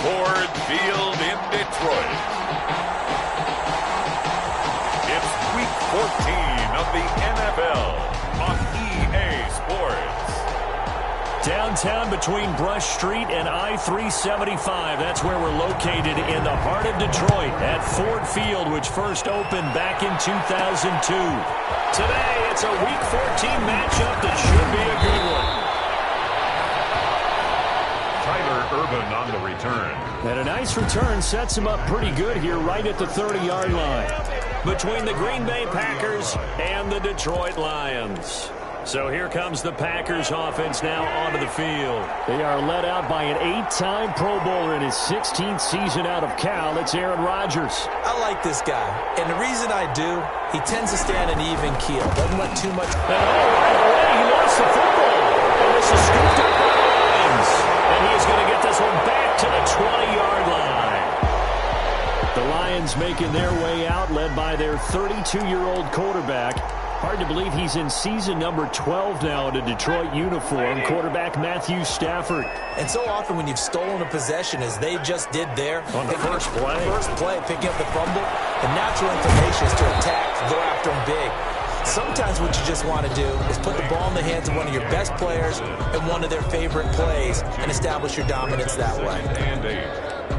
Ford Field in Detroit. It's Week 14 of the NFL on EA Sports. Downtown between Brush Street and I-375. That's where we're located in the heart of Detroit at Ford Field, which first opened back in 2002. Today, it's a Week 14 matchup that should be a good one. Tyler Urban on the return. And a nice return sets him up pretty good here right at the 30-yard line between the Green Bay Packers and the Detroit Lions. So here comes the Packers offense now onto the field. They are led out by an 8-time Pro Bowler in his 16th season out of Cal. It's Aaron Rodgers. I like this guy, and the reason I do, he tends to stand an even keel. Doesn't let too much. And right away, he lost the football. And this is scooped up by the Lions. And he's going to get this one back to the 20-yard line. The Lions making their way out, led by their 32-year-old quarterback. Hard to believe he's in season number 12 now in a Detroit uniform, quarterback Matthew Stafford. And so often when you've stolen a possession, as they just did there, on the first play, picking up the fumble, the natural inclination is to attack, go after him big. Sometimes what you just want to do is put the ball in the hands of one of your best players and one of their favorite plays and establish your dominance that way.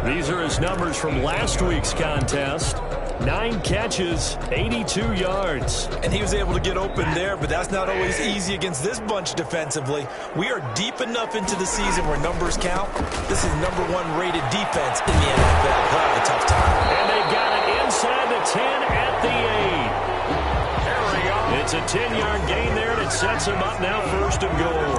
These are his numbers from last week's contest. 9 catches, 82 yards. And he was able to get open there, but that's not always easy against this bunch defensively. We are deep enough into the season where numbers count. This is #1 rated defense in the NFL. They'll have a tough time. And they've got it inside the 10 at the 8. It's a 10-yard gain there, and it sets him up now 1st and goal.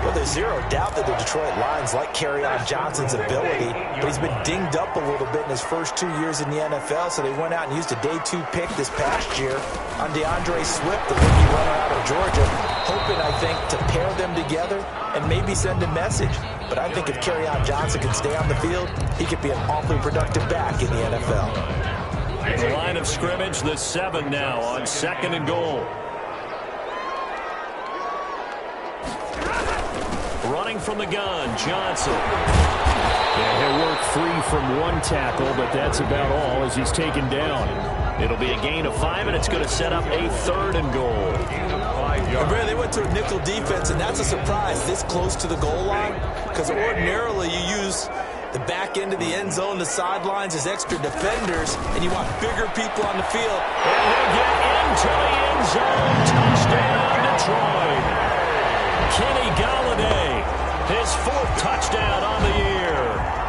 Well, there's zero doubt that the Detroit Lions like Kerryon Johnson's ability, but he's been dinged up a little bit in his first 2 years in the NFL, so they went out and used a day 2 pick this past year on DeAndre Swift, the rookie runner out of Georgia, hoping, I think, to pair them together and maybe send a message. But I think if Kerryon Johnson can stay on the field, he could be an awfully productive back in the NFL. The line of scrimmage, the 7 now on 2nd and goal. Running from the gun, Johnson. Yeah, he'll work free from one tackle, but that's about all as he's taken down. It'll be a gain of 5, and it's going to set up a 3rd and goal. And Brad, they went to a nickel defense, and that's a surprise this close to the goal line, because ordinarily you use the back end of the end zone, the sidelines as extra defenders, and you want bigger people on the field. And he'll get into the end zone. Touchdown, Detroit. Kenny Golladay, his 4th touchdown on the year.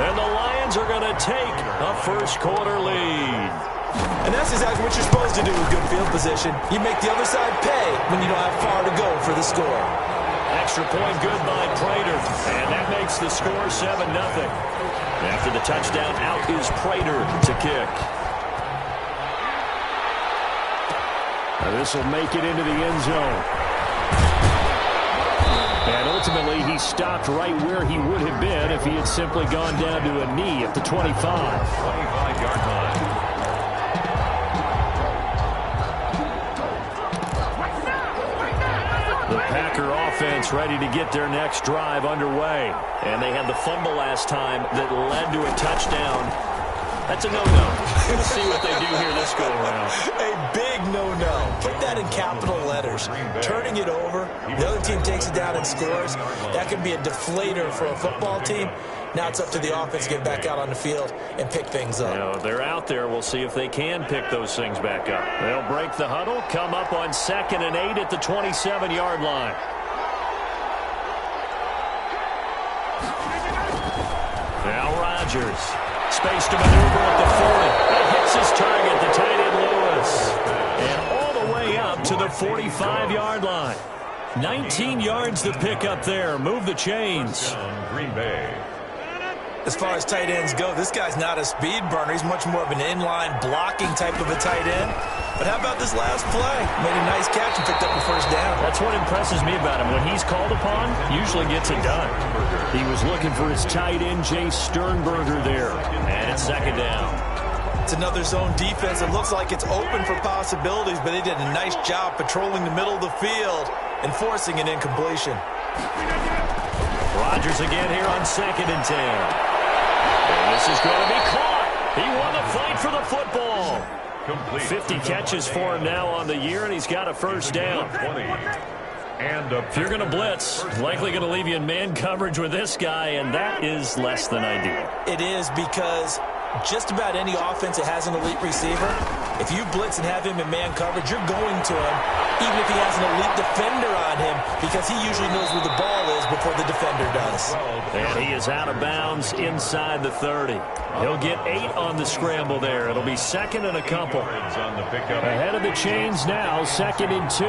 And the Lions are going to take a first-quarter lead. And that's exactly what you're supposed to do with good field position. You make the other side pay when you don't have far to go for the score. Extra point good by Prater. And that makes the score 7-0. After the touchdown, out is Prater to kick. Now this will make it into the end zone. And ultimately, he stopped right where he would have been if he had simply gone down to a knee at the 25. 25-yard line. The Packer offense ready to get their next drive underway. And they had the fumble last time that led to a touchdown. That's a no-no. Let's see what they do here this go-around. A big no-no. Put that in capital letters. Turning it over, the other team takes it down and scores. That could be a deflator for a football team. Now it's up to the offense to get back out on the field and pick things up. You know, they're out there. We'll see if they can pick those things back up. They'll break the huddle, come up on 2nd and 8 at the 27-yard line. Now Rodgers. Space to maneuver at the 40. That hits his target, the tight end Lewis. And all the way up to the 45-yard line. 19 yards to pick up there. Move the chains. Green Bay. As far as tight ends go, this guy's not a speed burner. He's much more of an inline blocking type of a tight end. But how about this last play? Made a nice catch and picked up a first down. That's what impresses me about him. When he's called upon, usually gets it done. He was looking for his tight end, Jay Sternberger there. And it's 2nd down. It's another zone defense. It looks like it's open for possibilities, but they did a nice job patrolling the middle of the field and forcing an incompletion. Rodgers again here on 2nd and 10. And this is going to be caught. He won the fight for the football. 50 catches for him now on the year, and he's got a first down. If you're going to blitz, likely going to leave you in man coverage with this guy, and that is less than ideal. It is, because just about any offense that has an elite receiver, if you blitz and have him in man coverage, you're going to him, even if he has an elite defender on him, because he usually knows where the ball is before the defender does. And he is out of bounds inside the 30. He'll get 8 on the scramble there. It'll be second and a couple. Ahead of the chains now, 2nd and 2.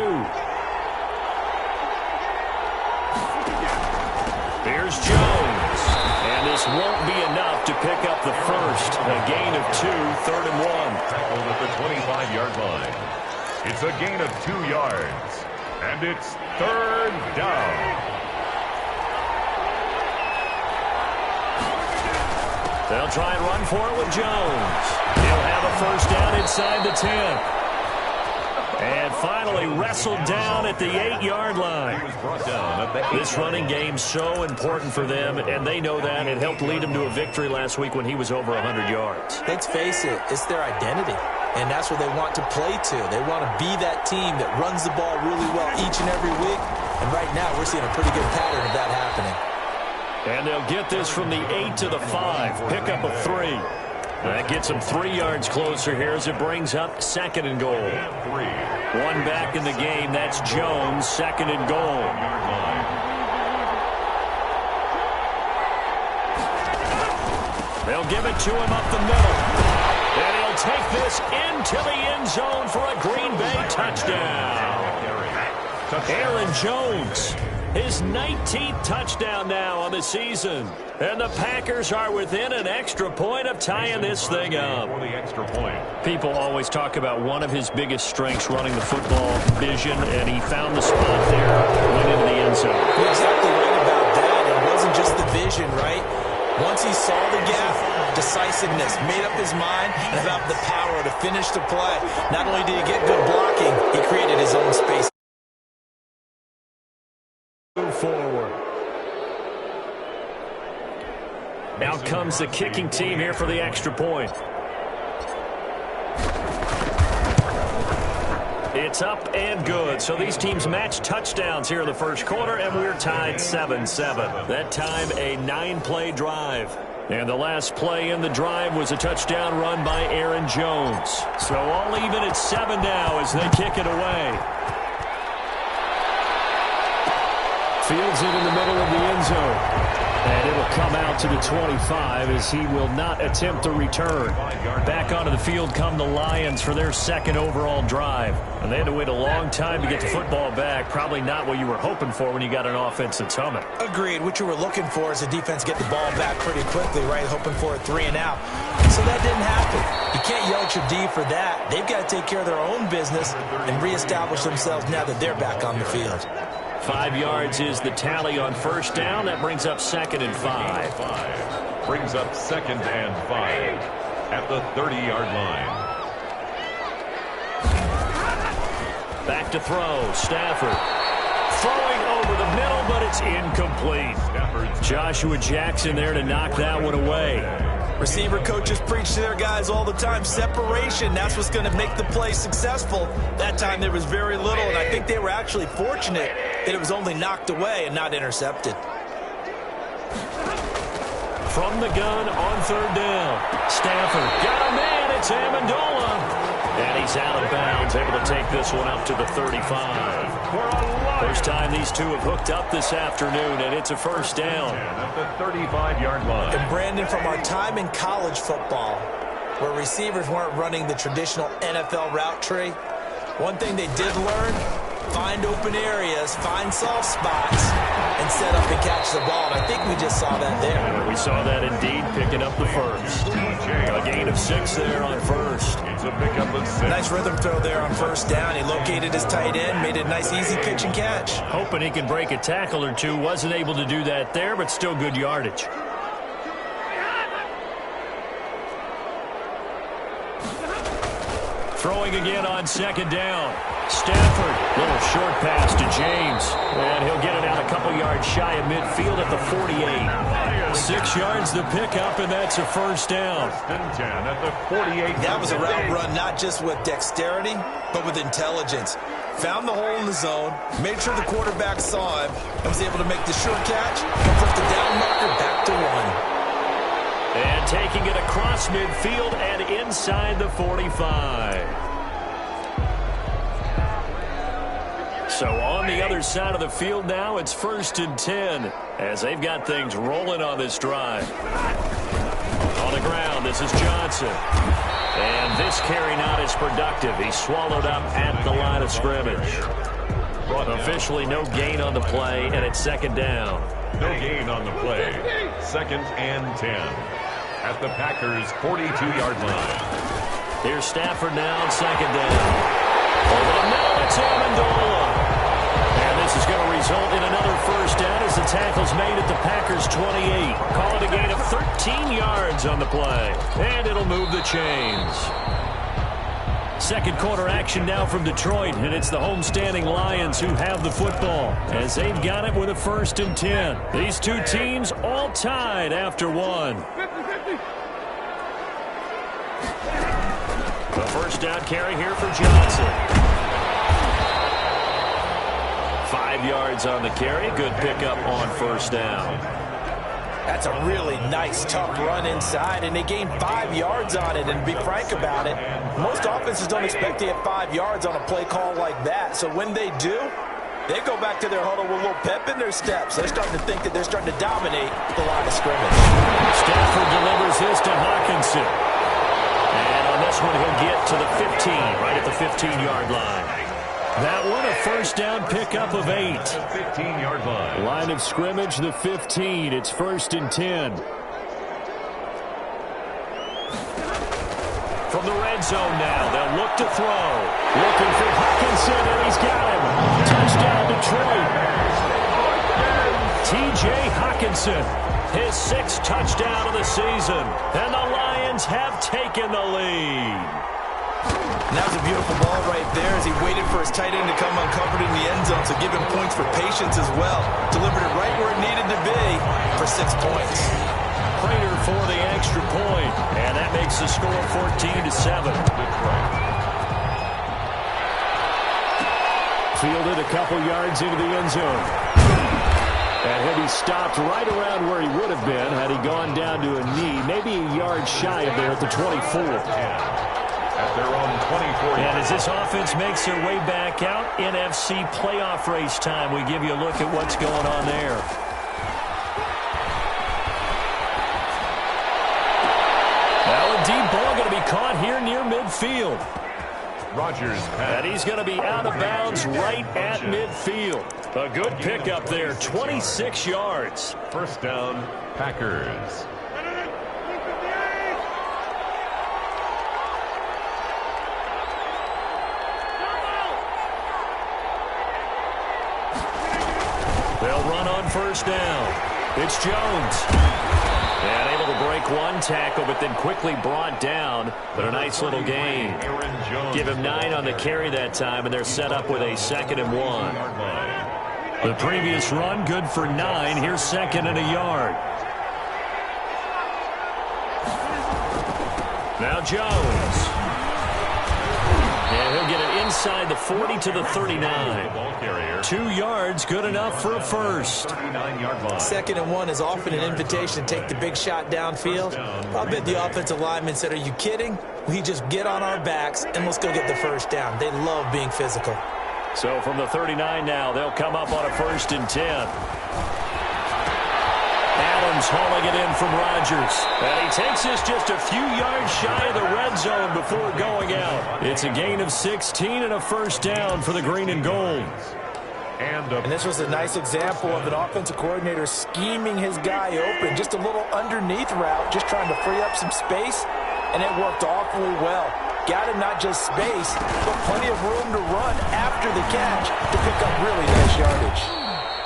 Here's Jones. And this won't be enough to pick up the first. A gain of 2, 3rd and 1. Tackled at the 25-yard line. It's a gain of 2 yards. And it's 3rd down. They'll try and run for it with Jones. He'll have a first down inside the 10. And finally wrestled down at the 8-yard line. This running game's so important for them, and they know that. It helped lead them to a victory last week when he was over 100 yards. Let's face it, it's their identity, and that's what they want to play to. They want to be that team that runs the ball really well each and every week, and right now we're seeing a pretty good pattern of that happening. And they'll get this from the 8 to the 5, pick up a 3. That gets them 3 yards closer here as it brings up 2nd and goal. 1 back in the game. That's Jones, 2nd and goal. They'll give it to him up the middle. And he'll take this into the end zone for a Green Bay touchdown. Aaron Jones, his 19th touchdown now on the season. And the Packers are within an extra point of tying this thing up. People always talk about one of his biggest strengths running the football, vision, and he found the spot there, went into the end zone. You're exactly right about that. It wasn't just the vision, right? Once he saw the gap, decisiveness, made up his mind, and about the power to finish the play. Not only did he get good blocking, he created his own space. Move forward. Now comes the kicking team here for the extra point. It's up and good. So these teams match touchdowns here in the first quarter, and we're tied 7-7. That time, a 9-play drive. And the last play in the drive was a touchdown run by Aaron Jones. So all even at 7 now as they kick it away. Fields it in the middle of the end zone. And it'll come out to the 25 as he will not attempt a return. Back onto the field come the Lions for their 2nd overall drive. And they had to wait a long time to get the football back. Probably not what you were hoping for when you got an offense that's humming. Agreed. What you were looking for is the defense get the ball back pretty quickly, right? Hoping for a 3 and out. So that didn't happen. You can't yell at your D for that. They've got to take care of their own business and reestablish themselves now that they're back on the field. 5 yards is the tally on first down. That brings up 2nd and 5. Brings up 2nd and 5 at the 30-yard line. Back to throw. Stafford throwing over the middle, but it's incomplete. Joshua Jackson there to knock that one away. Receiver coaches preach to their guys all the time. Separation, that's what's going to make the play successful. That time there was very little, and I think they were actually fortunate that it was only knocked away and not intercepted. From the gun on 3rd down. Stafford got a man. It's Amendola. And he's out of bounds, able to take this one up to the 35. First time these two have hooked up this afternoon, and it's a first down. At the 35-yard line. And Brandon, from our time in college football, where receivers weren't running the traditional NFL route tree, one thing they did learn, find open areas, find soft spots, and set up and catch the ball. And I think we just saw that there. We saw that indeed, picking up the first. A gain of 6 there on first. It's a pickup of 6. Nice rhythm throw there on first down. He located his tight end, made it a nice easy pitch and catch. Hoping he can break a tackle or two. Wasn't able to do that there, but still good yardage. Throwing again on 2nd down. Stafford, little short pass to James. And he'll get it out a couple yards shy of midfield at the 48. 6 yards to pick up, and that's a first down. 10 at the 48. That was a route run not just with dexterity, but with intelligence. Found the hole in the zone, made sure the quarterback saw him, and was able to make the sure catch and put the down marker back to 1. And taking it across midfield and inside the 45. So on the other side of the field now, it's 1st and 10 as they've got things rolling on this drive. On the ground, this is Johnson. And this carry not as productive. He's swallowed up at the line of scrimmage. Officially no gain on the play, and it's 2nd down. No gain on the play. 2nd and 10 at the Packers' 42-yard line. Here's Stafford now on 2nd down. Although now it's Amendola. And this is going to result in another first down as the tackle's made at the Packers' 28. Call it a gain of 13 yards on the play. And it'll move the chains. Second quarter action now from Detroit, and it's the homestanding Lions who have the football as they've got it with a 1st and 10. These two teams all tied after 1. The first down carry here for Johnson. 5 yards on the carry. Good pickup on first down. That's a really nice, tough run inside, and they gained 5 yards on it. And to be frank about it, most offenses don't expect to get 5 yards on a play call like that. So when they do, they go back to their huddle with a little pep in their steps. They're starting to think that they're starting to dominate the line of scrimmage. Stafford delivers this to Hockenson. And on this one, he'll get to the 15, right at the 15-yard line. That one, a first down pickup of 8. 15-yard line. Line of scrimmage, the 15. It's 1st and 10. From the red zone now, they'll look to throw. Looking for Hockenson, and he's got him. Touchdown, Detroit. T.J. Hockenson, his 6th touchdown of the season. And the Lions have taken the lead. And that was a beautiful ball right there as he waited for his tight end to come uncovered in the end zone, so give him points for patience as well. Delivered it right where it needed to be for 6 points. Prater for the extra point, and that makes the score 14-7. Fielded a couple yards into the end zone. And he'll be stopped right around where he would have been had he gone down to a knee, maybe a yard shy of there at the 24. At their own 24. And as this offense makes their way back out, NFC playoff race time, we give you a look at what's going on there. Now a deep ball going to be caught here near midfield. Rodgers. And he's going to be out of bounds right at midfield. A good pickup there, 26 yards. First down, Packers. They'll run on first down. It's Jones. And able to break one tackle, but then quickly brought down. But a nice little gain. Give him 9 on the carry that time, and they're set up with a 2nd and 1. The previous run, good for 9. Here's 2nd and a yard. Now Jones. And he'll get it inside the 40 to the 39. 2 yards, good enough for a first. 39-yard line. 2nd and 1 is often an invitation to take the big shot downfield. I bet the offensive linemen said, are you kidding? We just get on our backs and let's go get the first down. They love being physical. So from the 39 now, they'll come up on a 1st and 10. Adams hauling it in from Rodgers. And he takes this just a few yards shy of the red zone before going out. It's a gain of 16 and a first down for the green and gold. And this was a nice example of an offensive coordinator scheming his guy open. Just a little underneath route, just trying to free up some space, and it worked awfully well. Got him not just space, but plenty of room to run after the catch to pick up really nice yardage.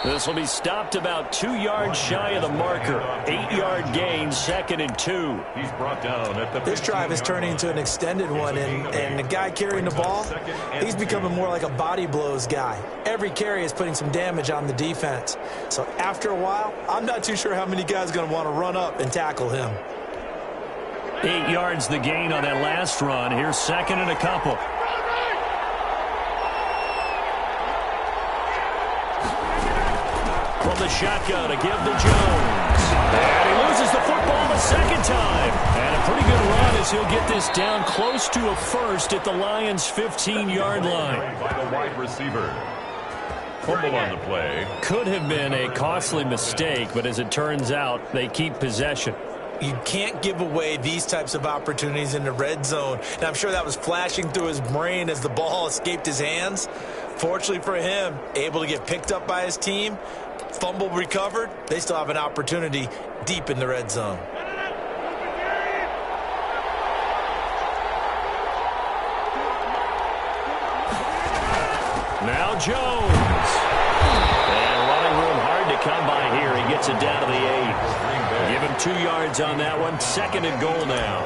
This will be stopped about 2 yards shy of the marker. 8-yard gain, 2nd and 2. He's brought down at the This drive is turning into an extended one, and the guy carrying the ball, he's becoming more like a body blows guy. Every carry is putting some damage on the defense. So after a while, I'm not too sure how many guys are going to want to run up and tackle him. 8 yards the gain on that last run. Here's 2nd and a couple. From the shotgun to give to Jones. And he loses the football the second time. And a pretty good run as he'll get this down close to a first at the Lions' 15-yard line. By the wide receiver. Fumble on the play. Could have been a costly mistake, but as it turns out, they keep possession. You can't give away these types of opportunities in the red zone. And I'm sure that was flashing through his brain as the ball escaped his hands. Fortunately for him, able to get picked up by his team, fumble recovered. They still have an opportunity deep in the red zone. Now Jones. And running room hard to come by here. He gets it down to the 8. Give him 2 yards on that one. 2nd and goal now.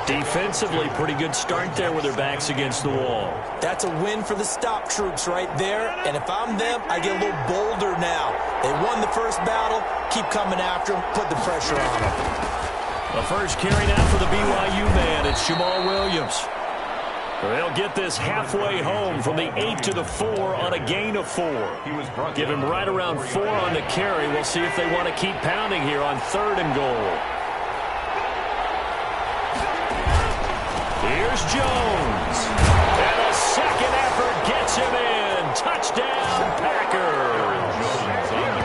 Defensively, pretty good start there with their backs against the wall. That's a win for the stop troops right there. And if I'm them, I get a little bolder now. They won the first battle. Keep coming after them. Put the pressure on them. The first carry now for the BYU man. It's Jamal Williams. They'll get this halfway home from the 8 to the 4 on a gain of 4. Give him right around 4 on the carry. We'll see if they want to keep pounding here on 3rd and goal. Here's Jones. And a second effort gets him in. Touchdown, Packers.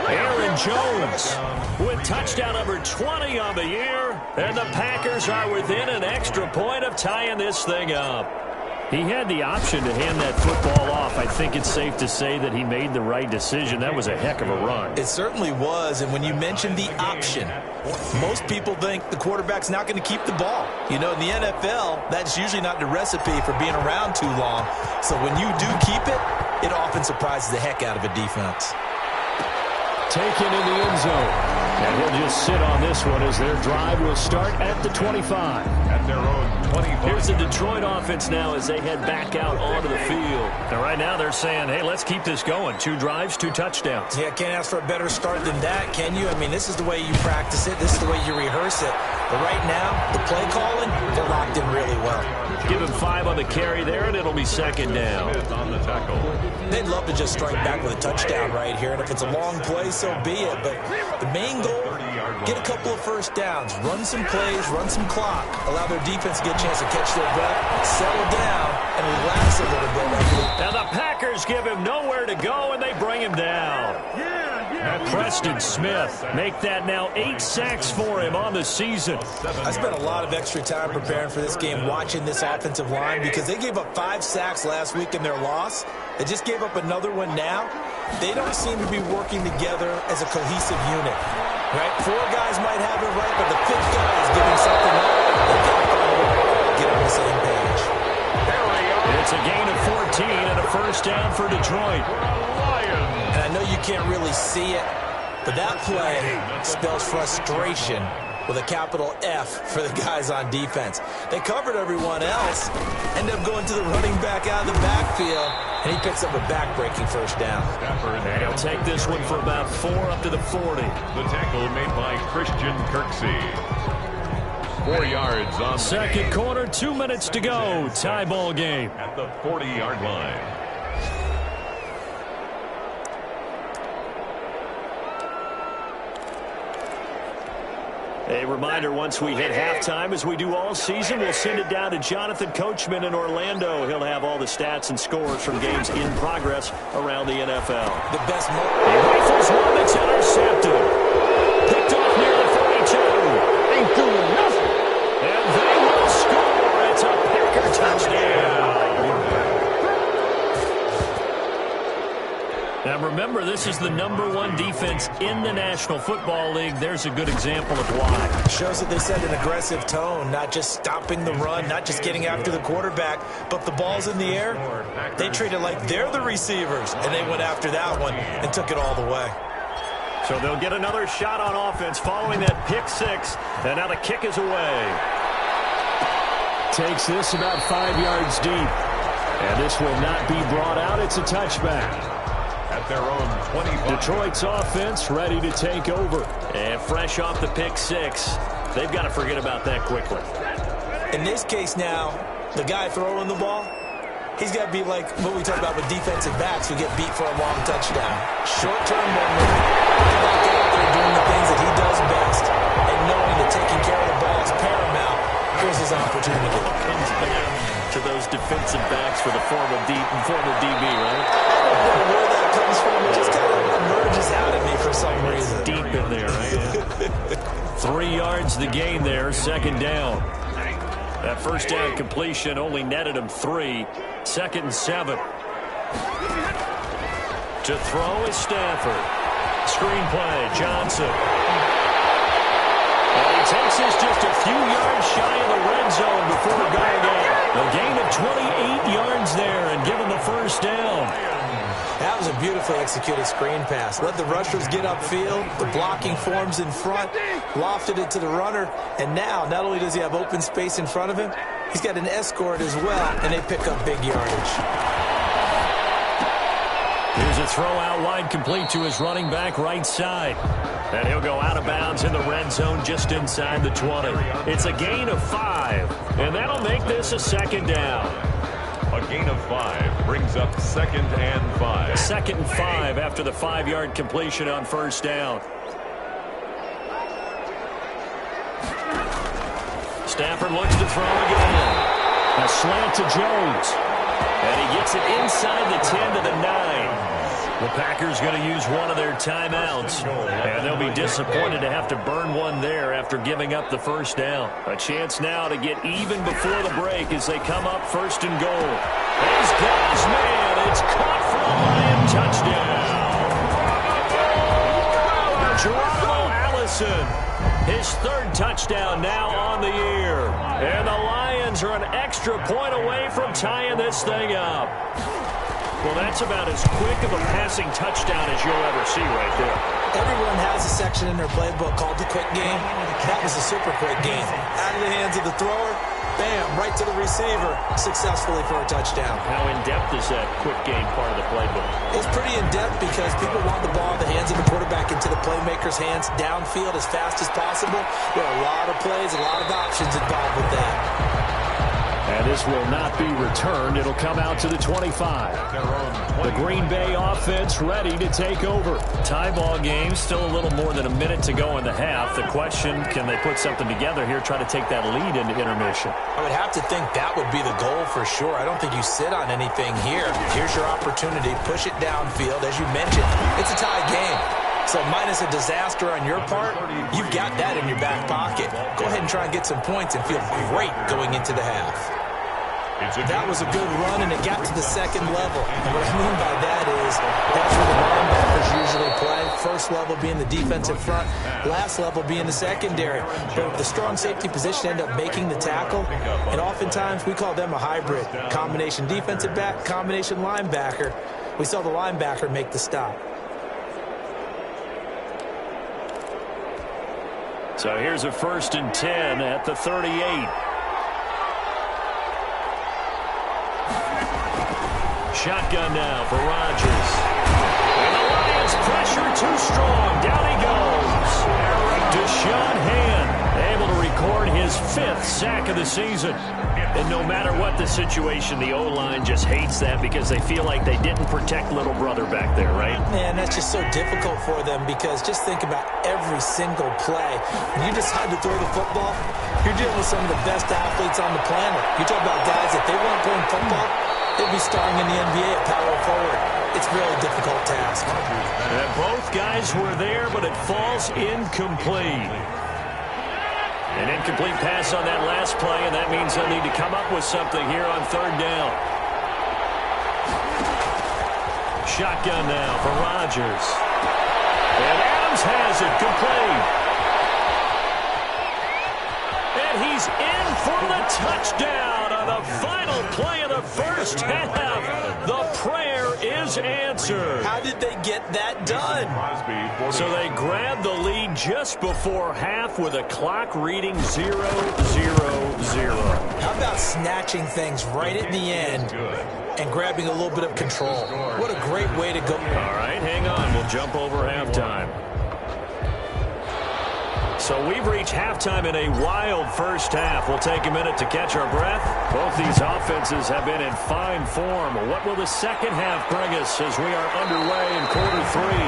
Aaron Jones with touchdown number 20 on the year. And the Packers are within an extra point of tying this thing up. He had the option to hand that football off. I think it's safe to say that he made the right decision. That was a heck of a run. It certainly was, and when you mentioned the option, most people think the quarterback's not going to keep the ball. You know, in the NFL, that's usually not the recipe for being around too long. So when you do keep it, it often surprises the heck out of a defense. Taken in the end zone. And he'll just sit on this one as their drive will start at the 25. At their own 25. Here's the Detroit offense now as they head back out onto the field. And right now they're saying, hey, let's keep this going. 2 drives, 2 touchdowns. Yeah, can't ask for a better start than that, can you? I mean, this is the way you practice it. This is the way you rehearse it. But right now, the play calling, they're locked in really well. Give him 5 on the carry there, and it'll be 2nd down. On the tackle. They'd love to just strike back with a touchdown right here, and if it's a long play, so be it. But the main goal, get a couple of first downs, run some plays, run some clock, allow their defense to get a chance to catch their breath, settle down, and relax a little bit. Now the Packers give him nowhere to go, and they bring him down. Now Preston Smith make that now 8 sacks for him on the season. I spent a lot of extra time preparing for this game, watching this offensive line, because they gave up 5 sacks last week in their loss. They just gave up another one now. They don't seem to be working together as a cohesive unit. Right? 4 guys might have it right, but the 5th guy is giving something up. They can't find a way to get on the same page. It's a gain of 14 and a first down for Detroit. And I know you can't really see it, but that play spells frustration with a capital F for the guys on defense. They covered everyone else, end up going to the running back out of the backfield, and he picks up a back-breaking first down. And he'll take this one for about 4 up to the 40. The tackle made by Christian Kirksey. 4 yards on second quarter, 2 minutes to go. Tie ball game. At the 40-yard line. A reminder, once we hit halftime, as we do all season, we'll send it down to Jonathan Coachman in Orlando. He'll have all the stats and scores from games in progress around the NFL. The best He rifles one that's intercepted. Picked off near the 32. Ain't doing nothing. And they will score. It's a Packer touchdown. Now And remember, this is the #1 defense in the National Football League. There's a good example of why. Shows that they set an aggressive tone, not just stopping the run, not just getting after the quarterback, but the ball's in the air. They treat it like they're the receivers, and they went after that one and took it all the way. So they'll get another shot on offense following that pick six, and now the kick is away. Takes this about 5 yards deep, and this will not be brought out. It's a touchback. At their own 25. Detroit's offense ready to take over. And fresh off the pick six, they've got to forget about that quickly. In this case now, the guy throwing the ball, he's got to be like what we talk about with defensive backs who get beat for a long touchdown. Short-term memory, get back out there doing the things that he does best, and knowing that taking care of the ball is paramount. Here's his opportunity. Comes back to those defensive backs for the former DB, right? I don't know where that comes from. It just kind of emerges out of me for some reason. Deep in there, right? 3 yards the gain there, second down. That first down completion only netted him 3. 2nd and 7. To throw is Stafford. Screenplay, Johnson. And he takes this just a few yards shy of the red zone before going out. A gain of 28 yards there and given the first down. That was a beautifully executed screen pass. Let the rushers get upfield. The blocking forms in front. Lofted it to the runner. And now, not only does he have open space in front of him, he's got an escort as well, and they pick up big yardage. Here's a throw out wide, complete to his running back right side. And he'll go out of bounds in the red zone just inside the 20. It's a gain of 5, and that'll make this a second down. A gain of 5 brings up 2nd and 5. 2nd and 5 after the 5-yard completion on first down. Stafford looks to throw again. A slant to Jones. And he gets it inside the 10 to the 9. The Packers going to use one of their timeouts. And they'll be disappointed to have to burn one there after giving up the first down. A chance now to get even before the break as they come up 1st and goal. He's got his man. It's caught for a Lion touchdown. Geronimo Allison. His 3rd touchdown now on the year. And the Lions are an extra point away from tying this thing up. Well, that's about as quick of a passing touchdown as you'll ever see right there. Everyone has a section in their playbook called the quick game. That was a super quick game. Out of the hands of the thrower, bam, right to the receiver, successfully for a touchdown. How in-depth is that quick game part of the playbook? It's pretty in-depth because people want the ball in the hands of the quarterback into the playmaker's hands downfield as fast as possible. There are a lot of plays, a lot of options involved with that. And this will not be returned. It'll come out to the 25. The Green Bay offense ready to take over. Tie ball game, still a little more than a minute to go in the half. The question, can they put something together here, try to take that lead into intermission? I would have to think that would be the goal for sure. I don't think you sit on anything here. Here's your opportunity. Push it downfield. As you mentioned, it's a tie game. So minus a disaster on your part, you've got that in your back pocket. Go ahead and try and get some points and feel great going into the half. That was a good run, and it got to the 2nd level. And what I mean by that is that's where the linebackers usually play. First level being the defensive front, last level being the secondary. But the strong safety position end up making the tackle, and oftentimes we call them a hybrid. Combination defensive back, combination linebacker. We saw the linebacker make the stop. So here's a 1st and 10 at the 38. Shotgun now for Rodgers. And the Lions pressure too strong. Down he goes. Deshaun Hand able to record his 5th sack of the season. And no matter what the situation, the O-line just hates that because they feel like they didn't protect little brother back there, right? Man, that's just so difficult for them because just think about every single play. When you decide to throw the football, you're dealing with some of the best athletes on the planet. You talk about guys, if they weren't playing football, they'd be starring in the NBA at power forward. It's a really difficult task. And both guys were there, but it falls incomplete. An incomplete pass on that last play, and that means they'll need to come up with something here on 3rd down. shotgun now for Rodgers. And Adams has it complete. And he's in for the touchdown on the final play of the first half. The prayer is answered. How did they get that done? So they grabbed the lead just before half with a clock reading 0-0-0. How about snatching things right at the end and grabbing a little bit of control? What a great way to go. All right, hang on. We'll jump over halftime. So we've reached halftime in a wild first half. We'll take a minute to catch our breath. Both these offenses have been in fine form. What will the second half bring us as we are underway in quarter three?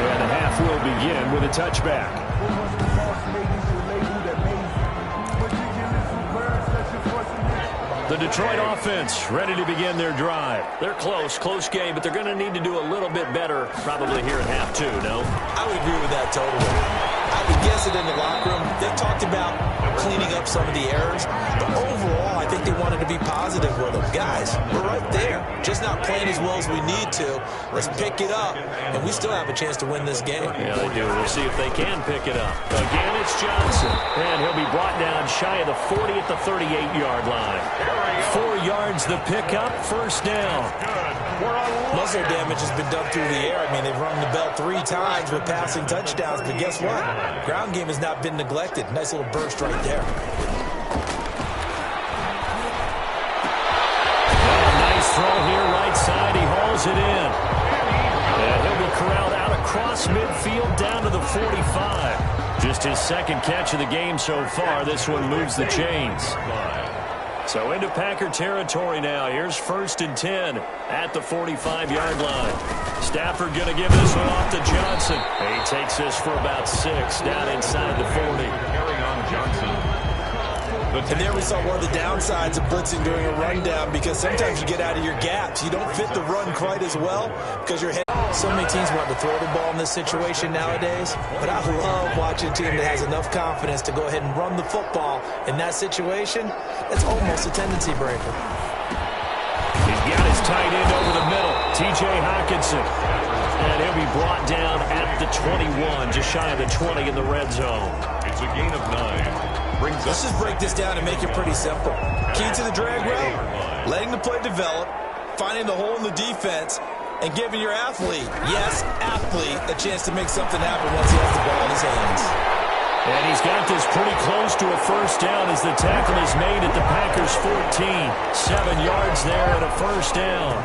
And the half will begin with a touchback. The Detroit offense ready to begin their drive. They're close game, but they're going to need to do a little bit better probably here in half two, no? I would agree with that totally. I would guess it in the locker room. They've talked about cleaning up some of the errors, but overall, I think they wanted to be positive with them. Guys, we're right there. Just not playing as well as we need to. Let's pick it up, and we still have a chance to win this game. Yeah, they do. We'll see if they can pick it up. Again, it's Johnson, and he'll be brought down shy of the 40 at the 38-yard line. 4 yards the pickup, first down. Muscle damage has been done through the air. I mean, they've rung the bell 3 times with passing touchdowns, but guess what? Ground game has not been neglected. Nice little burst right there. Nice throw here, right side. He hauls it in. And he'll be corralled out across midfield down to the 45. Just his second catch of the game so far. This one moves the chains. So into Packer territory now. Here's 1st and 10 at the 45-yard line. Stafford going to give this one off to Johnson. He takes this for about 6 down inside the 40. Carry on Johnson. And there we saw one of the downsides of blitzing during a rundown, because sometimes you get out of your gaps. You don't fit the run quite as well because you're heading. So many teams want to throw the ball in this situation nowadays, but I love watching a team that has enough confidence to go ahead and run the football in that situation. That's almost a tendency breaker. He's got his tight end over the middle, T.J. Hockenson. And he'll be brought down at the 21, just shy of the 20 in the red zone. It's a gain of 9. Let's just break this down and make it pretty simple. Key to the drag route, letting the play develop, finding the hole in the defense, and giving your athlete, yes, athlete, a chance to make something happen once he has the ball in his hands. And he's got this pretty close to a first down as the tackle is made at the Packers' 14. 7 yards there and a first down.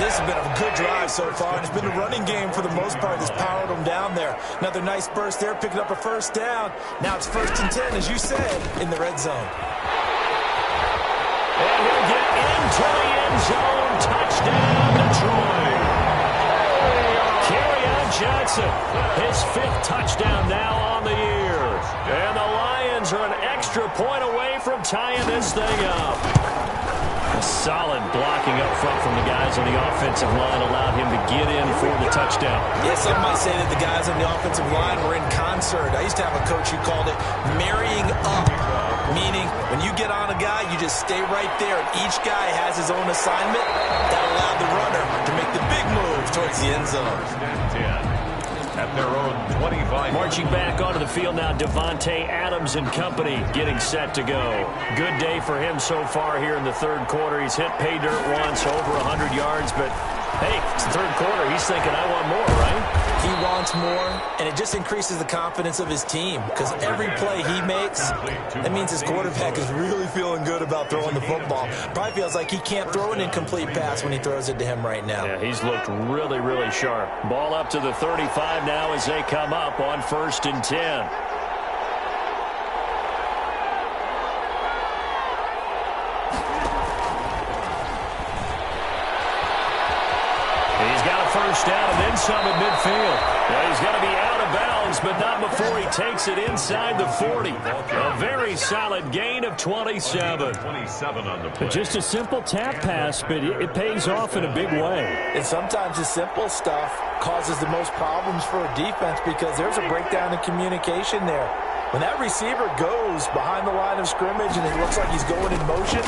This has been a good drive so far, and it's been a running game for the most part that's powered them down there. Another nice burst there, picking up a first down. Now it's 1st and 10, as you said, in the red zone. And he'll get into the end zone. Touchdown, Detroit. Kerryon Johnson, his 5th touchdown now on the year. And the Lions are an extra point away from tying this thing up. A solid blocking up front from the guys on the offensive line allowed him to get in for the touchdown. Yeah, some might say that the guys on the offensive line were in concert. I used to have a coach who called it marrying up, meaning when you get on a guy, you just stay right there. Each guy has his own assignment. That allowed the runner to make the big move towards the end zone. At their own 25. Marching back onto the field now, Davante Adams and company getting set to go. Good day for him so far here in the third quarter. He's hit pay dirt once, over 100 yards, but hey, it's the third quarter. He's thinking, I want more, right? He wants more, and it just increases the confidence of his team, because every play he makes, that means his quarterback is really feeling good about throwing the football. Probably feels like he can't throw an incomplete pass when he throws it to him right now. Yeah, he's looked really, really sharp. Ball up to the 35 now as they come up on 1st and 10. First down and then some at midfield. Well, he's got to be out of bounds, but not before he takes it inside the 40. A very solid gain of 27. 27 on the play. Just a simple tap pass, but it pays off in a big way. And sometimes the simple stuff causes the most problems for a defense, because there's a breakdown in communication there. When that receiver goes behind the line of scrimmage and it looks like he's going in motion,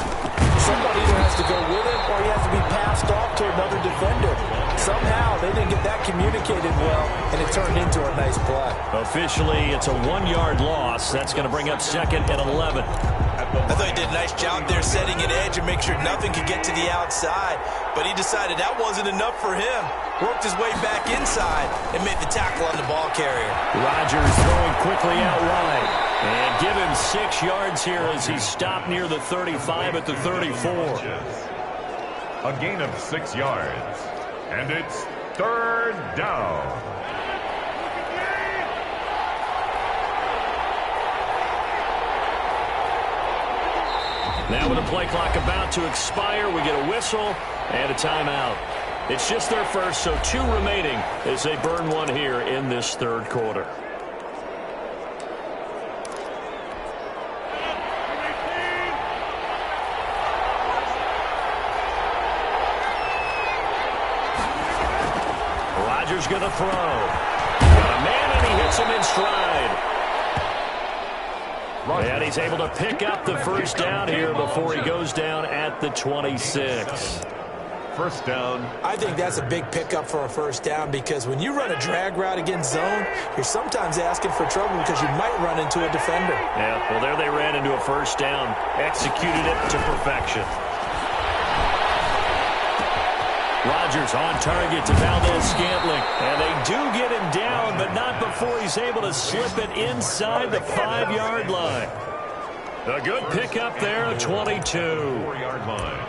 somebody either has to go with him or he has to be passed off to another defender. Somehow, they didn't get that communicated well, and it turned into a nice play. Officially, it's a 1-yard loss. That's going to bring up 2nd and 11. I thought he did a nice job there setting an edge and make sure nothing could get to the outside. But he decided that wasn't enough for him. Worked his way back inside and made the tackle on the ball carrier. Rodgers throwing quickly out wide. And give him 6 yards here as he stopped near the 35 at the 34. A gain of 6 yards. And it's 3rd down. Now with the play clock about to expire, we get a whistle and a timeout. It's just their first, so 2 remaining as they burn one here in this 3rd quarter. Rodgers going to throw. Got a man and he hits him in stride. And he's able to pick up the first down here before he goes down at the 26. First down. I think that's a big pickup for a first down because when you run a drag route against zone, you're sometimes asking for trouble because you might run into a defender. Yeah, well, there they ran into a first down. Executed it to perfection. Rodgers on target to Valdes-Scantling. And they do get him down, but not before he's able to slip it inside the 5-yard line. A good pickup there, 22. 4-yard line.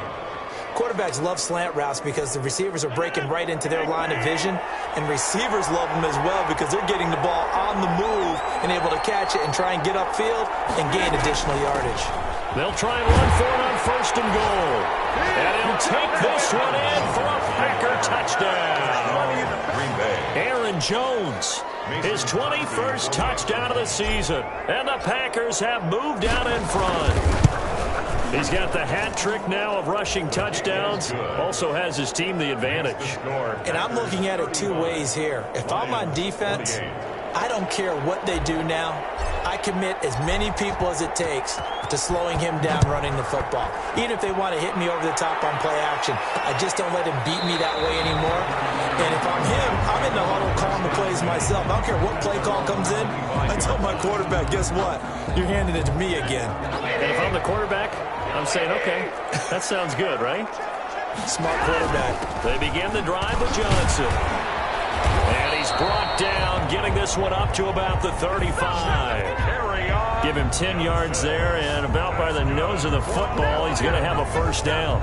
Quarterbacks love slant routes because the receivers are breaking right into their line of vision, and receivers love them as well because they're getting the ball on the move and able to catch it and try and get upfield and gain additional yardage. They'll try and run for it on 1st and goal. And he'll take this one in for a Packer touchdown. Green Bay. Aaron Jones, his 21st touchdown of the season. And the Packers have moved out in front. He's got the hat trick now of rushing touchdowns. Also has his team the advantage. And I'm looking at it 2 ways here. If I'm on defense, I don't care what they do now. I commit as many people as it takes to slowing him down running the football. Even if they want to hit me over the top on play action, I just don't let him beat me that way anymore. And if I'm him, I'm in the huddle calling the plays myself. I don't care what play call comes in. I tell my quarterback, guess what? You're handing it to me again. And if I'm the quarterback, I'm saying, okay, that sounds good, right? Smart quarterback. They begin the drive with Johnson. And he's brought down, getting this one up to about the 35. Give him 10 yards there, and about by the nose of the football, he's going to have a first down.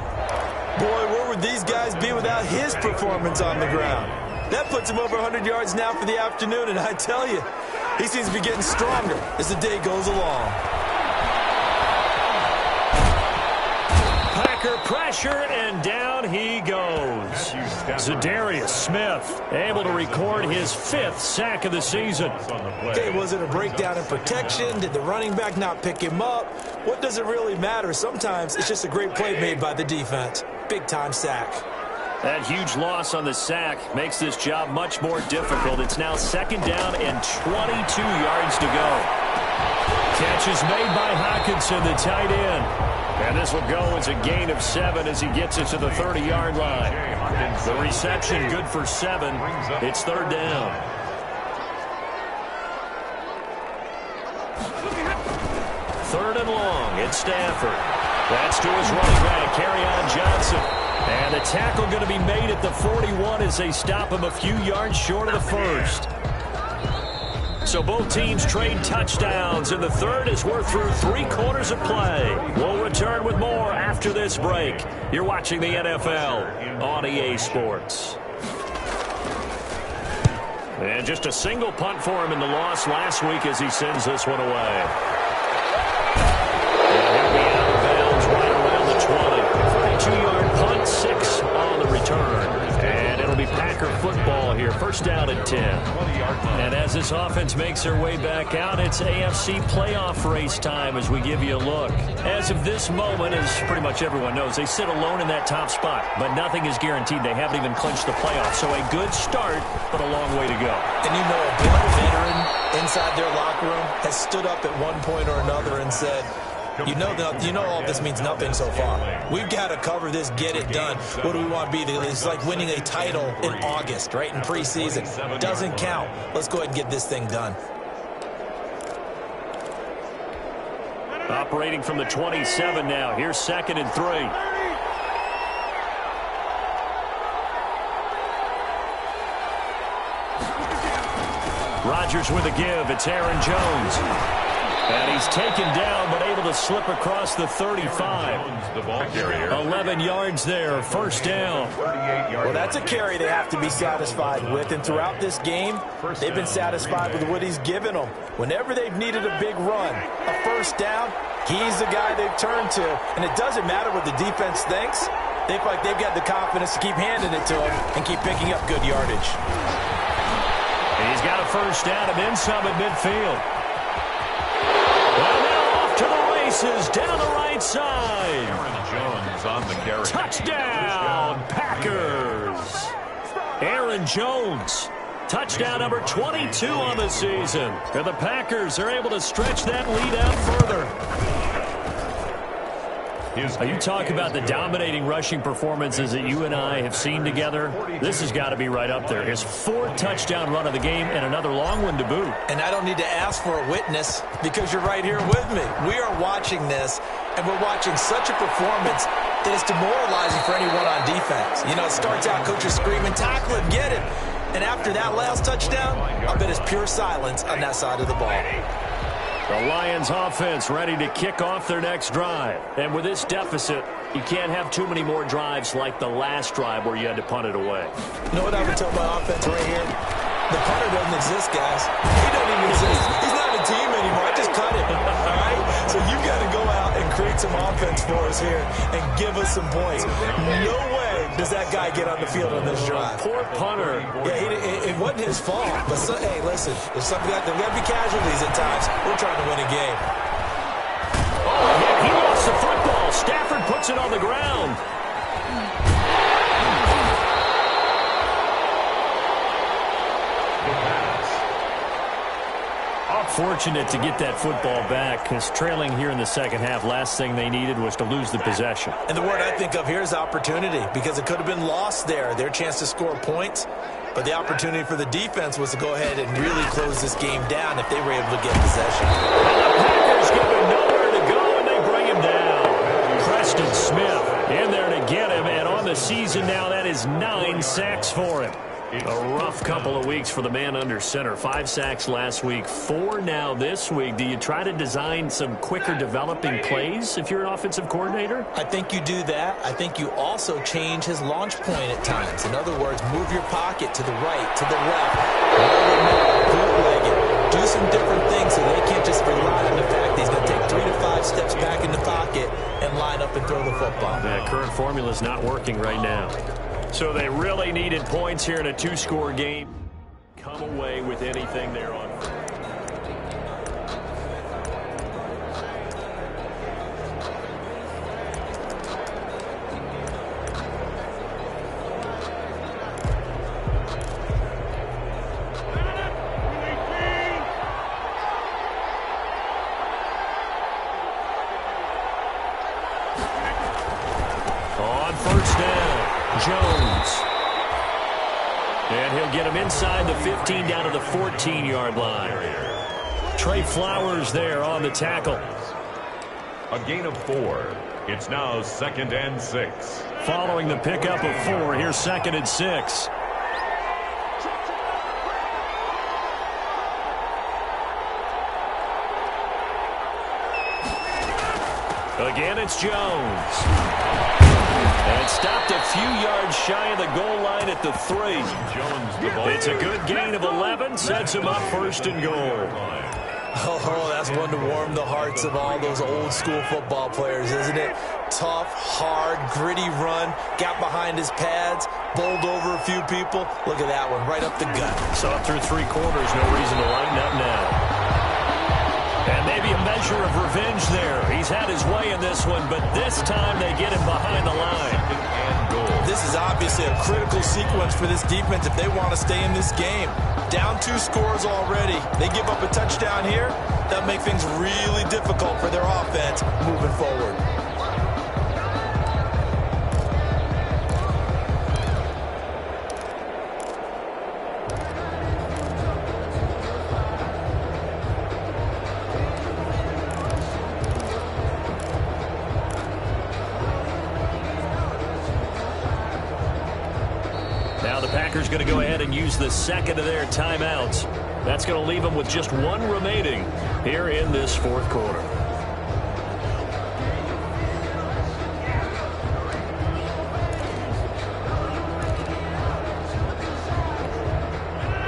Boy, where would these guys be without his performance on the ground? That puts him over 100 yards now for the afternoon, and I tell you, he seems to be getting stronger as the day goes along. Pressure, and down he goes. Zadarius Smith able to record his 5th sack of the season. Okay, was it a breakdown in protection? Did the running back not pick him up? What does it really matter? Sometimes it's just a great play made by the defense. Big-time sack. That huge loss on the sack makes this job much more difficult. It's now 2nd down and 22 yards to go. Catch is made by Hockenson, the tight end. And this will go as a gain of 7 as he gets it to the 30-yard line. The reception good for 7. It's 3rd down. Third and long. It's Stafford. That's to his running back, Kerryon Johnson. And the tackle going to be made at the 41 as they stop him a few yards short of the 1st. So both teams trade touchdowns in the 3rd as we're through 3 quarters of play. We'll return with more after this break. You're watching the NFL on EA Sports. And just a single punt for him in the loss last week as he sends this one away. And he'll be out of bounds right around the 20. 42-yard punt, 6 on the return. And it'll be Packer football here. First down and 10. And as this offense makes their way back out, it's AFC playoff race time as we give you a look. As of this moment, as pretty much everyone knows, they sit alone in that top spot. But nothing is guaranteed. They haven't even clinched the playoffs. So a good start, but a long way to go. And you know, a big veteran inside their locker room has stood up at one point or another and said, You know all this means nothing so far. We've got to cover this, get it done. What do we want to be? It's like winning a title in August, right, in preseason. Doesn't count. Let's go ahead and get this thing done. Operating from the 27 now. Here's 2nd and 3. Rodgers with a give. It's Aaron Jones. And he's taken down, but able to slip across the 35. 11 yards there, 1st down. Well, that's a carry they have to be satisfied with. And throughout this game, they've been satisfied with what he's given them. Whenever they've needed a big run, a 1st down, he's the guy they've turned to. And it doesn't matter what the defense thinks. They feel like they've got the confidence to keep handing it to him and keep picking up good yardage. He's got a 1st down and then some at midfield. Well, now off to the races down the right side. Aaron Jones on the carry. Touchdown, Packers. Aaron Jones, touchdown number 22 on the season. And the Packers are able to stretch that lead out further. You talk about the dominating rushing performances that you and I have seen together. This has got to be right up there. His 4th touchdown run of the game and another long one to boot. And I don't need to ask for a witness because you're right here with me. We are watching this, and we're watching such a performance that is demoralizing for anyone on defense. You know, it starts out, coaches screaming, tackle him, get him. And after that last touchdown, I bet it's pure silence on that side of the ball. The Lions offense ready to kick off their next drive. And with this deficit, you can't have too many more drives like the last drive where you had to punt it away. You know what I would tell my offense right here? The punter doesn't exist, guys. He doesn't even exist. He's not a team anymore. I just cut him. All right? So you've got to go out and create some offense for us here and give us some points. No way does that guy get on the field on this drive. Poor punter. Yeah, it wasn't his fault. But, hey, listen, there's something there got to be casualties at times. We're trying to win a game. Oh, yeah, he lost the football. Stafford puts it on the ground. Fortunate to get that football back because trailing here in the 2nd half, last thing they needed was to lose the possession. And the word I think of here is opportunity because it could have been lost there. Their chance to score points, but the opportunity for the defense was to go ahead and really close this game down if they were able to get possession. And the Packers give him nowhere to go, and they bring him down. Preston Smith in there to get him, and on the season now, that is 9 sacks for him. A rough couple of weeks for the man under center. 5 sacks last week, 4 now this week. Do you try to design some quicker developing plays if you're an offensive coordinator? I think you do that. I think you also change his launch point at times. In other words, move your pocket to the right, to the left, bootleg it. Do some different things so they can't just rely on the fact that he's going to take 3 to 5 steps back in the pocket and line up and throw the football. That current formula is not working right now. So they really needed points here in a 2-score game. Come away with anything there on. On 1st down. Jones. And he'll get him inside the 15 down to the 14-yard line. Trey Flowers there on the tackle. A gain of 4. It's now 2nd and 6. Following the pickup of 4, here's 2nd and 6. Again, it's Jones. And stopped a few yards shy of the goal line at the 3. It's a good gain of 11. Sets him up 1st and goal. Oh, that's one to warm the hearts of all those old school football players, isn't it? Tough, hard, gritty run. Got behind his pads. Bowled over a few people. Look at that one, right up the gut. Saw through 3 quarters. No reason to lighten up now. And maybe a measure of revenge there. He's had his way in this one, but this time they get him behind the line. This is obviously a critical sequence for this defense if they want to stay in this game. Down 2 scores already. They give up a touchdown here. That'll make things really difficult for their offense moving forward. Now the Packers going to go ahead and use the second of their timeouts. That's going to leave them with just 1 remaining here in this 4th quarter.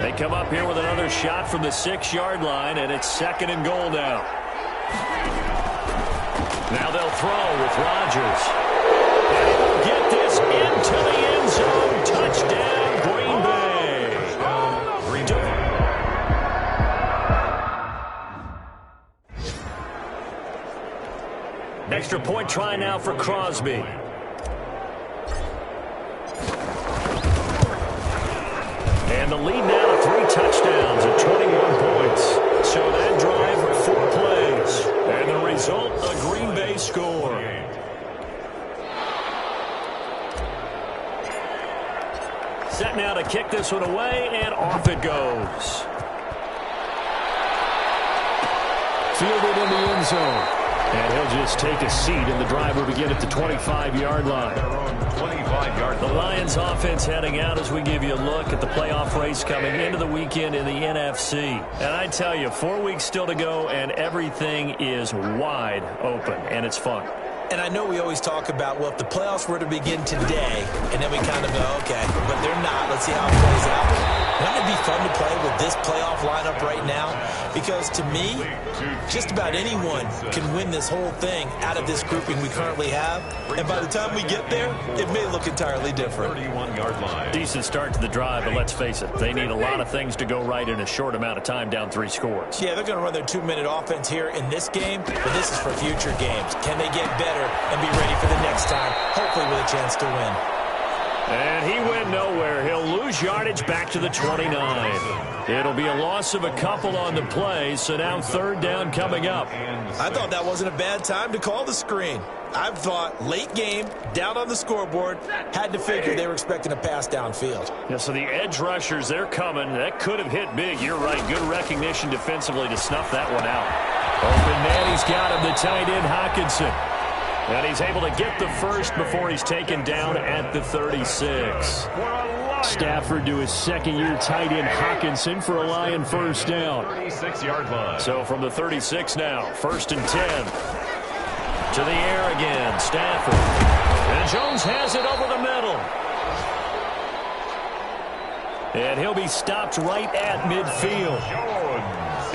They come up here with another shot from the 6-yard line, and it's 2nd and goal now. Now they'll throw with Rodgers. And he will get this into the end zone. Touchdown, Green Bay. Extra point try now for Crosby. And the lead now to 3 touchdowns at 21 points. So that drive, 4 plays. And the result, a Green Bay score. Set now to kick this one away, and off it goes. Fielded in the end zone. And he'll just take a seat, and the drive will begin at the 25-yard line. The Lions offense heading out as we give you a look at the playoff race coming into the weekend in the NFC. And I tell you, 4 weeks still to go, and everything is wide open, and it's fun. And I know we always talk about, well, if the playoffs were to begin today, and then we kind of go, okay, but they're not. Let's see how it plays out. Wouldn't it be fun to play with this playoff lineup right now? Because to me, just about anyone can win this whole thing out of this grouping we currently have. And by the time we get there, it may look entirely different. 31-yard line. Decent start to the drive, but let's face it, they need a lot of things to go right in a short amount of time down 3 scores. Yeah, they're going to run their 2-minute offense here in this game, but this is for future games. Can they get better and be ready for the next time, hopefully with a chance to win? And he went nowhere. He'll lose yardage back to the 29. It'll be a loss of a couple on the play, so now 3rd down coming up. I thought that wasn't a bad time to call the screen. I thought late game, down on the scoreboard, had to figure they were expecting a pass downfield. Yeah, so the edge rushers, they're coming. That could have hit big. You're right. Good recognition defensively to snuff that one out. Open man, he's got him, the tight end, Hockenson. And he's able to get the first before he's taken down at the 36. Stafford to his 2nd-year tight end, Hockenson, for a Lion first down. 36-yard line. So from the 36 now, 1st and 10. To the air again, Stafford. And Jones has it over the middle. And he'll be stopped right at midfield.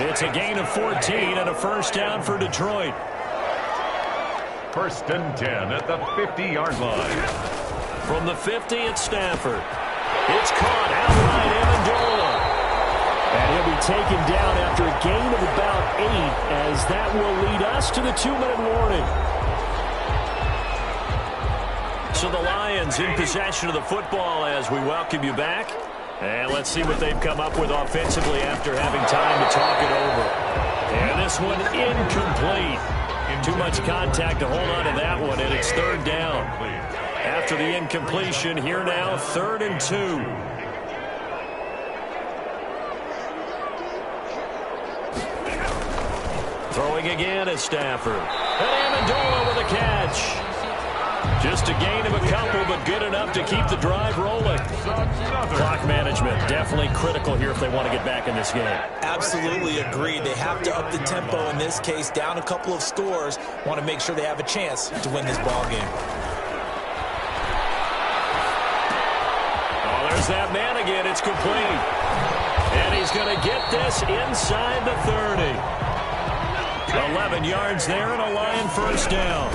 It's a gain of 14 and a first down for Detroit. 1st and 10 at the 50-yard line. From the 50 at Stafford. It's caught outright Amendola. And he'll be taken down after a gain of about 8, as that will lead us to the 2-minute warning. So the Lions in possession of the football as we welcome you back. And let's see what they've come up with offensively after having time to talk it over. And this one incomplete. Too much contact to hold on to that one, and it's 3rd down. After the incompletion, here now, 3rd and 2. Throwing again is Stafford. And Amendola with a catch. Just a gain of a couple, but good enough to keep the drive rolling. Clock management, definitely critical here if they want to get back in this game. Absolutely agreed. They have to up the tempo in this case, down a couple of scores. Want to make sure they have a chance to win this ball game. Oh, there's that man again. It's complete. And he's going to get this inside the 30. 11 yards there and a Lion first down.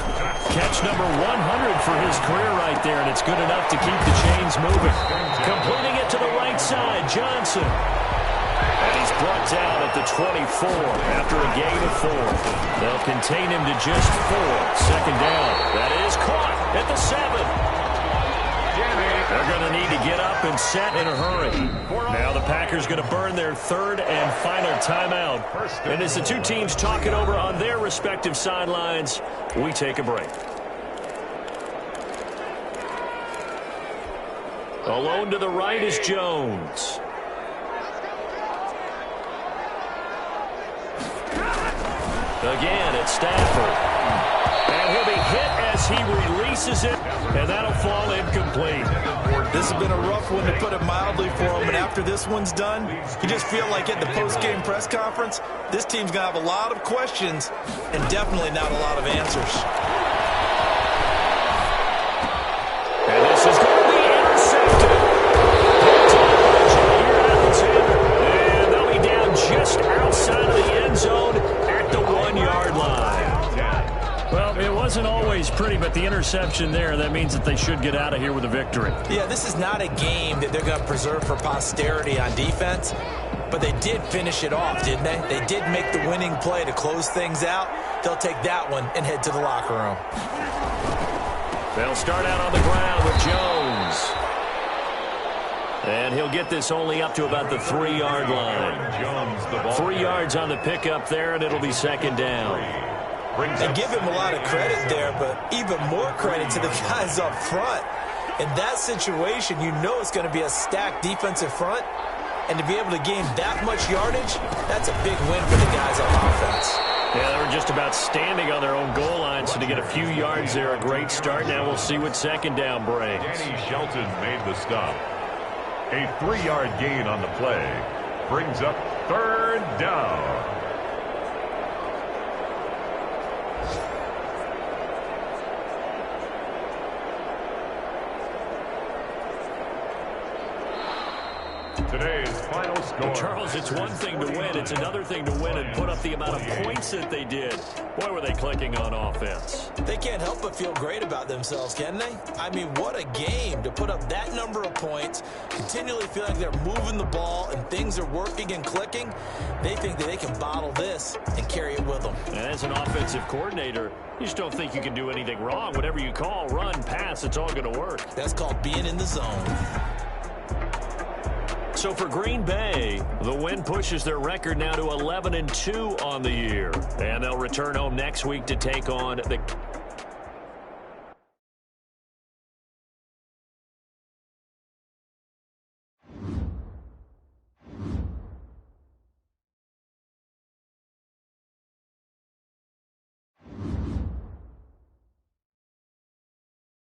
Catch number 100 for his career right there, and it's good enough to keep the chains moving. Completing it to the right side, Johnson. And he's brought down at the 24 after a gain of 4. They'll contain him to just 4. Second down. That is caught at the 7. They're going to need to get up and set in a hurry. Now the Packers going to burn their third and final timeout. And as the two teams talk it over on their respective sidelines, we take a break. Alone to the right is Jones. Again, it's Stafford. And he'll be hit as he releases it, and that'll fall incomplete. This has been a rough one, to put it mildly, for him. And after this one's done, you just feel like at the post-game press conference, this team's going to have a lot of questions and definitely not a lot of answers. And this is going to be intercepted. And they'll be down just outside of the end zone at the 1-yard line. Well, it wasn't always pretty, but the interception there, that means that they should get out of here with a victory. Yeah, this is not a game that they're going to preserve for posterity on defense, but they did finish it off, didn't they? They did make the winning play to close things out. They'll take that one and head to the locker room. They'll start out on the ground with Jones. And he'll get this only up to about the 3-yard line. 3 yards on the pickup there, and it'll be second down. And give him a lot of credit there, but even more credit to the guys up front. In that situation, you know it's going to be a stacked defensive front, and to be able to gain that much yardage, that's a big win for the guys on offense. Yeah, they were just about standing on their own goal line, so to get a few yards there, a great start. Now we'll see what second down brings. Danny Shelton made the stop. A 3-yard gain on the play brings up third down. Today's final score. Charles, it's one thing to win. It's another thing to win and put up the amount of points that they did. Boy, were they clicking on offense. They can't help but feel great about themselves, can they? I mean, what a game to put up that number of points, continually feel like they're moving the ball and things are working and clicking. They think that they can bottle this and carry it with them. And as an offensive coordinator, you just don't think you can do anything wrong. Whatever you call, run, pass, it's all going to work. That's called being in the zone. So for Green Bay, the win pushes their record now to 11-2 on the year. And they'll return home next week to take on the